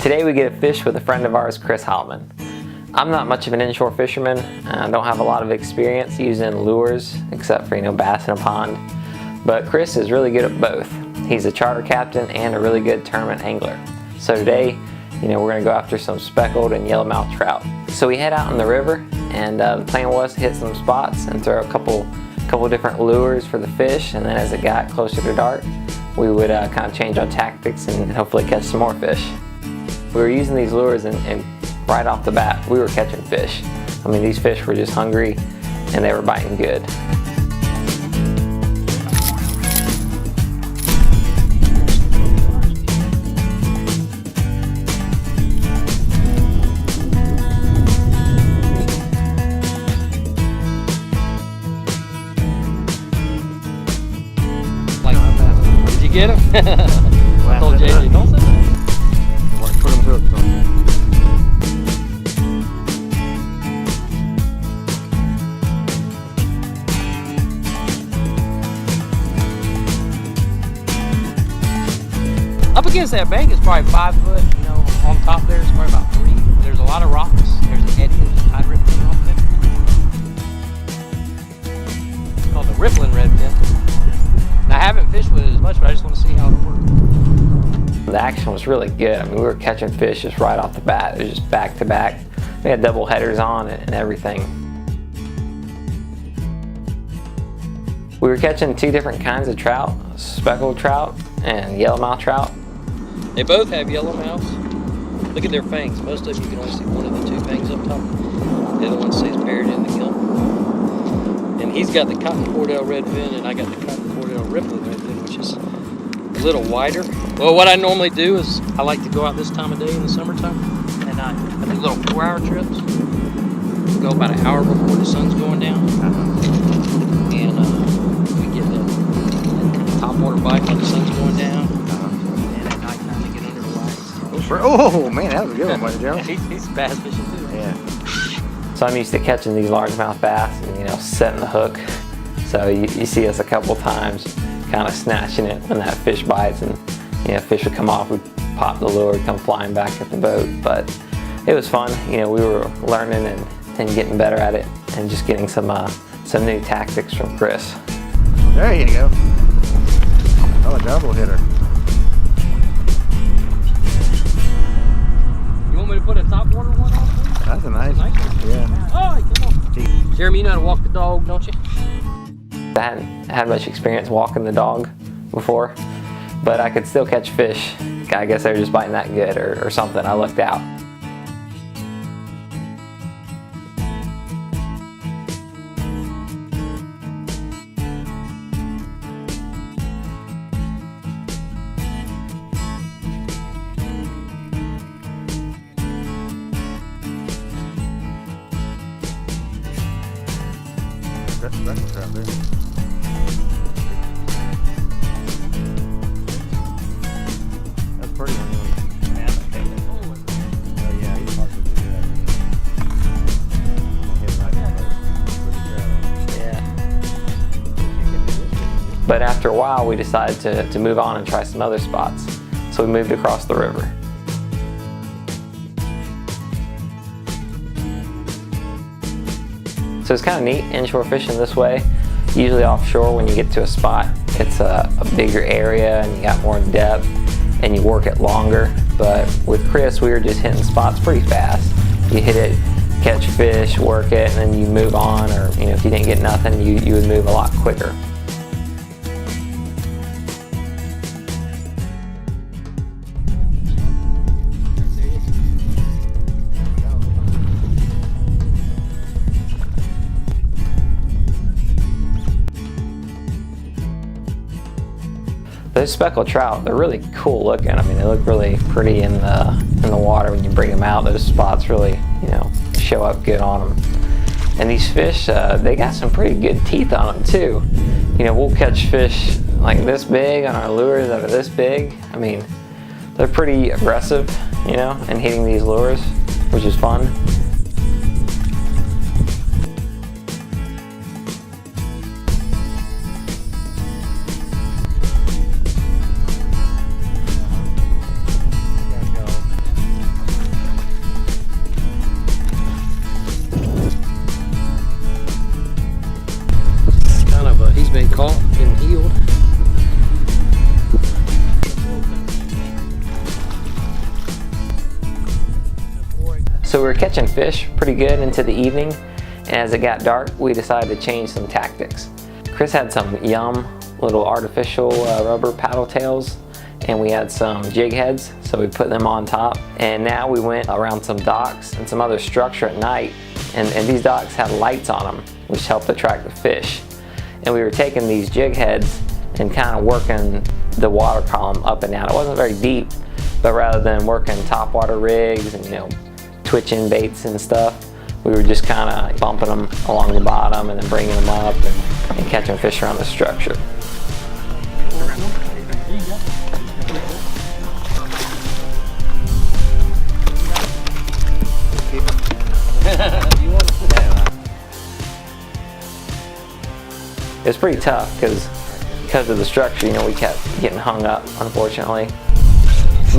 Today we get a fish with a friend of ours, Holleman. I'm not much of an inshore fisherman. I don't have a lot of experience using lures except for bass in a pond. But Chris is really good at both. He's a charter captain and a really good tournament angler. So today, we're going to go after some speckled and yellowmouth trout. So we head out in the river, and the plan was to hit some spots and throw a couple different lures for the fish, and then as it got closer to dark, we would kind of change our tactics and hopefully catch some more fish. We were using these lures and right off the bat, we were catching fish. I mean, these fish were just hungry and they were biting good. Did you get him? I told JJ, don't say that. Put him hooked on. Up against that bank is probably 5 foot, on top there it's probably about 3. There's a lot of rocks. There's an eddy, there's a tide rip coming off there. It's called the rippling redfin. And I haven't fished with it as much, but I just want to see how it works. The action was really good. I mean, we were catching fish just right off the bat. It was just back to back. We had double headers on it and everything. We were catching 2 different kinds of trout, speckled trout and yellowmouth trout. They both have yellowmouths. Look at their fangs. Most of them you can only see one of the 2 fangs up top. The other one stays buried in the gill. And he's got the cotton cordell redfin, and I got the cotton cordell rippling redfin, which is a little wider. Well, what I normally do is I like to go out this time of day in the summertime, and I do little 4-hour trips. Go about an hour before the sun's going down, and we get the top water bite when the sun's going down. And at night time we get under the lights. Oh man, that was a good one, wasn't it, Joe? He's bass fishing too. Yeah. So I'm used to catching these largemouth bass and setting the hook. So you see us a couple times kind of snatching it when that fish bites, and fish would come off, we'd pop the lure, come flying back at the boat. But it was fun. We were learning and getting better at it, and just getting some new tactics from Chris. There you go. Oh, a double hitter. You want me to put a top water one on? That's a nice one. Yeah. Oh, come on. Jeremy, you know how to walk the dog, don't you? I hadn't had much experience walking the dog before, but I could still catch fish. I guess they were just biting that good or something. I lucked out. That's speckled trout there. That's pretty one. Oh yeah, he's hard to do that. I'm gonna hit right in the boat. Yeah. But after a while, we decided to move on and try some other spots. So we moved across the river. So it's kind of neat inshore fishing this way. Usually offshore, when you get to a spot, it's a bigger area and you got more depth and you work it longer. But with Chris, we were just hitting spots pretty fast. You hit it, catch fish, work it, and then you move on, or if you didn't get nothing, you would move a lot quicker. Those speckled trout, they're really cool looking. I mean, they look really pretty in the water when you bring them out. Those spots really, show up good on them. And these fish, they got some pretty good teeth on them too. We'll catch fish like this big on our lures that are this big. I mean, they're pretty aggressive, in hitting these lures, which is fun. So we were catching fish pretty good into the evening, and as it got dark, we decided to change some tactics. Chris had some little artificial rubber paddle tails, and we had some jig heads, so we put them on top. And now we went around some docks and some other structure at night, and these docks had lights on them, which helped attract the fish. And we were taking these jig heads and kind of working the water column up and down. It wasn't very deep, but rather than working topwater rigs and twitching baits and stuff, we were just kind of bumping them along the bottom and then bringing them up and catching fish around the structure. It was pretty tough because of the structure, we kept getting hung up, unfortunately.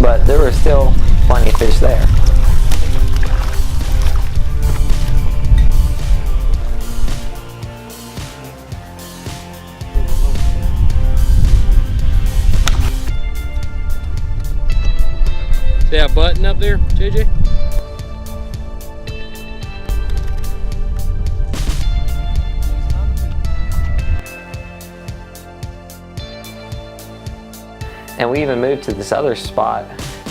But there were still plenty of fish there. See that button up there, JJ? And we even moved to this other spot,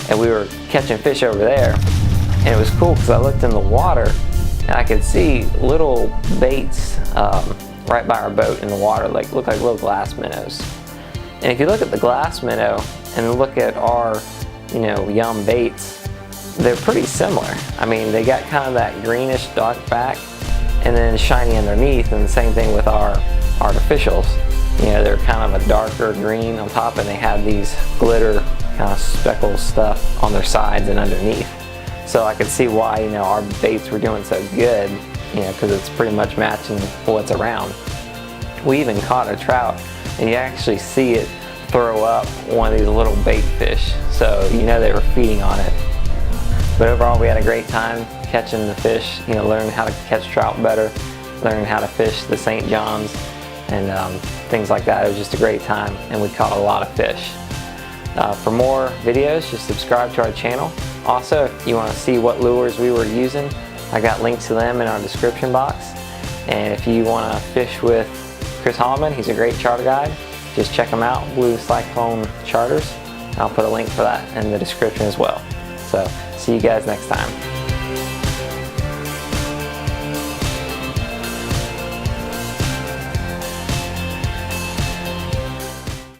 and we were catching fish over there. And it was cool because I looked in the water and I could see little baits right by our boat in the water, looked like little glass minnows. And if you look at the glass minnow and look at our Yum baits, they're pretty similar. I mean, they got kind of that greenish dark back and then shiny underneath, and the same thing with our artificials. They're kind of a darker green on top, and they have these glitter kind of speckle stuff on their sides and underneath. So I could see why our baits were doing so good, because it's pretty much matching what's around. We even caught a trout, and you actually see it throw up one of these little bait fish, so they were feeding on it. But overall, we had a great time catching the fish, learning how to catch trout better, learning how to fish the St. John's, and things like that. It was just a great time, and we caught a lot of fish. For more videos, just subscribe to our channel. Also, if you want to see what lures we were using, I got links to them in our description box. And if you want to fish with Chris Holleman, he's a great charter guide. Just check him out, Blue.cyclone Charters. I'll put a link for that in the description as well. So, see you guys next time.